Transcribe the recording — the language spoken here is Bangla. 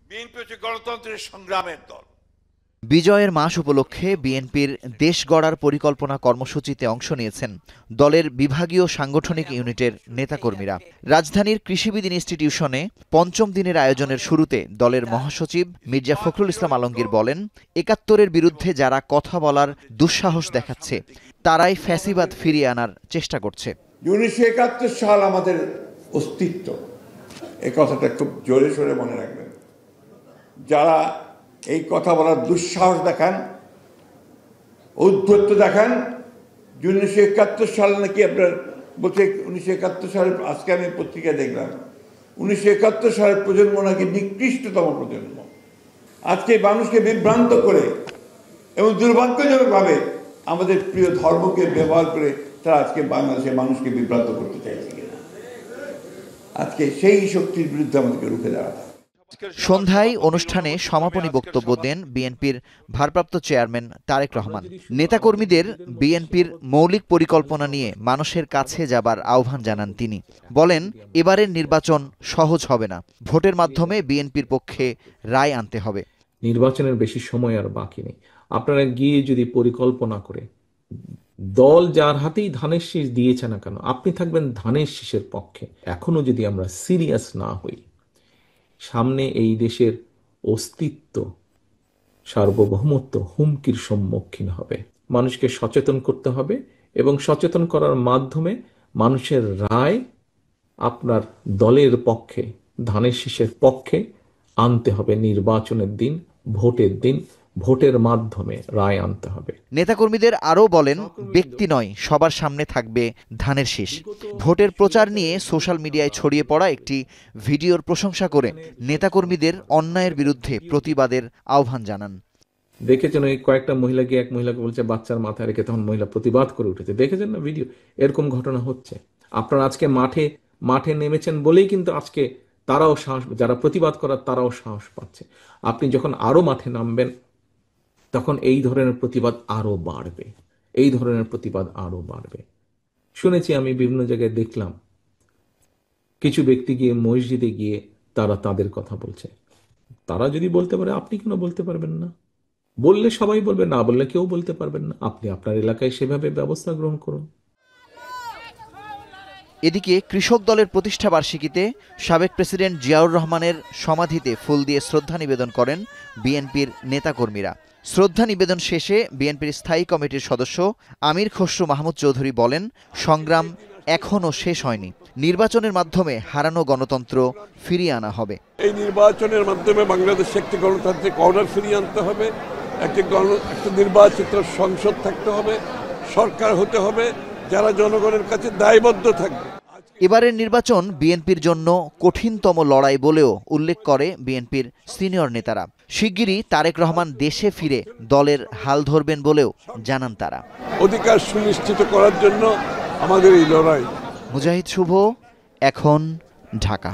বিএনপি হচ্ছে গণতন্ত্রের সংগ্রামের দল। বিজয়ের মাস উপলক্ষে বিএনপির দেশ গড়ার পরিকল্পনা কর্মসূচিতে অংশ নিয়েছেন দলের বিভাগীয় সাংগঠনিক ইউনিটের নেতাকর্মীরা। রাজধানীর কৃষিবিদ ইনস্টিটিউশনে পঞ্চম দিনের আয়োজনের শুরুতে দলের মহাসচিব মির্জা ফখরুল ইসলাম আলমগীর বলেন, ৭১-এর বিরুদ্ধে যারা কথা বলার দুঃসাহস দেখাচ্ছে তারাই ফ্যাসিবাদ ফিরিয়ে আনার চেষ্টা করছে। ১৯৭১ সাল আমাদের অস্তিত্ব, এই কথাটা খুব জোরে সোরে মনে রাখবেন। যারা এই কথা বলার দুঃসাহস দেখান, ঔদ্ধত্য দেখান, 1971 সাল নাকি আপনার বলছে 1971 সালের, আজকে আমি পত্রিকায় দেখলাম 1971 সালের প্রজন্ম নাকি নিকৃষ্টতম প্রজন্ম। আজকে মানুষকে বিভ্রান্ত করে এবং দুর্ভাগ্যজনকভাবে আমাদের প্রিয় ধর্মকে ব্যবহার করে তারা আজকে বাংলাদেশের মানুষকে বিভ্রান্ত করতে চাইছে কিনা, আজকে সেই শক্তির বিরুদ্ধে আমাদেরকে রুখে দাঁড়াতে। সন্ধ্যায় অনুষ্ঠানে সমাপনী বক্তব্য দেন বিএনপির ভারপ্রাপ্ত চেয়ারম্যান তারেক রহমান। নেতাকর্মীদের বিএনপির মৌলিক পরিকল্পনা নিয়ে মানুষের কাছে যাবার আহ্বান জানান তিনি। বলেন, এবারের নির্বাচন সহজ হবে না, ভোটের মাধ্যমে বিএনপির পক্ষে রায় আনতে হবে। নির্বাচনের বেশি সময় আর বাকি নেই। আপনারা গিয়ে যদি পরিকল্পনা করে, দল যার হাতেই ধানের শীষ দিয়েছে না কেন, আপনি থাকবেন ধানের শীষের পক্ষে। এখনো যদি আমরা সিরিয়াস না হই, সামনে এই দেশের অস্তিত্ব, সার্বভৌমত্ব হুমকির সম্মুখীন হবে। মানুষকে সচেতন করতে হবে এবং সচেতন করার মাধ্যমে মানুষের রায় আপনার দলের পক্ষে, ধানের শীষের পক্ষে আনতে হবে। নির্বাচনের দিন, ভোটের দিন, ভোটের মাধ্যমে রায় আনতে হবে। নেতাকর্মীদের আরও বলেন, ব্যক্তি নয়, সবার সামনে থাকবে ধানের শীষ। ভোটের প্রচার নিয়ে সোশ্যাল মিডিয়ায় ছড়িয়ে পড়া একটি ভিডিওর প্রশংসা করে নেতাকর্মীদের অন্যায়ের বিরুদ্ধে প্রতিবাদের আহ্বান জানান। দেখেছেন ওই কয়েকটা মহিলা গিয়ে এক মহিলাকে বলছে বাচ্চার মাথায় রেখে, তখন মহিলা প্রতিবাদ করে উঠেছে। দেখেছেন না ভিডিও? এরকম ঘটনা হচ্ছে। আপনারা আজকে মাঠে নেমেছেন বলেই কিন্তু আজকে তারাও সাহস, যারা প্রতিবাদ করার তারাও সাহস পাচ্ছে। আপনি যখন আরো মাঠে নামবেন তখন এই ধরনের প্রতিবাদ আরো বাড়বে, এই ধরনের প্রতিবাদ আরো বাড়বে। শুনেছি, আমি বিভিন্ন জায়গায় দেখলাম কিছু ব্যক্তি গিয়ে মসজিদে গিয়ে তারা তাদের কথা বলছে। তারা যদি বলতে পারে, আপনি কেন বলতে পারবেন না? বললে সবাই বলবে, না বললে কেউ বলতে পারবেন না। আপনি আপনার এলাকায় সেভাবে ব্যবস্থা গ্রহণ করুন। এদিকে কৃষক দলের প্রতিষ্ঠা বার্ষিকীতে সাবেক প্রেসিডেন্ট জিয়াউর রহমানের সমাধিতে ফুল দিয়ে শ্রদ্ধা নিবেদন করেন বিএনপির নেতাকর্মীরা। শ্রদ্ধা নিবেদন শেষে বিএনপির স্থায়ী কমিটির সদস্য আমির খসরু মাহমুদ চৌধুরী বলেন, সংগ্রাম এখনও শেষ হয়নি, নির্বাচনের মাধ্যমে হারানো গণতন্ত্র ফিরিয়ে আনা হবে। এই নির্বাচনের মাধ্যমে বাংলাদেশে একটি গণতান্ত্রিক অর্ডার ফিরিয়ে আনতে হবে, একটি নির্বাচিত সংসদ থাকতে হবে, সরকার হতে হবে যারা জনগণের কাছে দায়বদ্ধ থাকবে। এবারের নির্বাচন বিএনপির জন্য কঠিনতম লড়াই বলেও উল্লেখ করে বিএনপির সিনিয়র নেতারা। শিগগিরই তারেক রহমান দেশে ফিরে দলের হাল ধরবেন বলেও জানান তারা। অধিকার সুনিশ্চিত করার জন্য আমাদের এই লড়াই। মুজাহিদ শুভ, এখন, ঢাকা।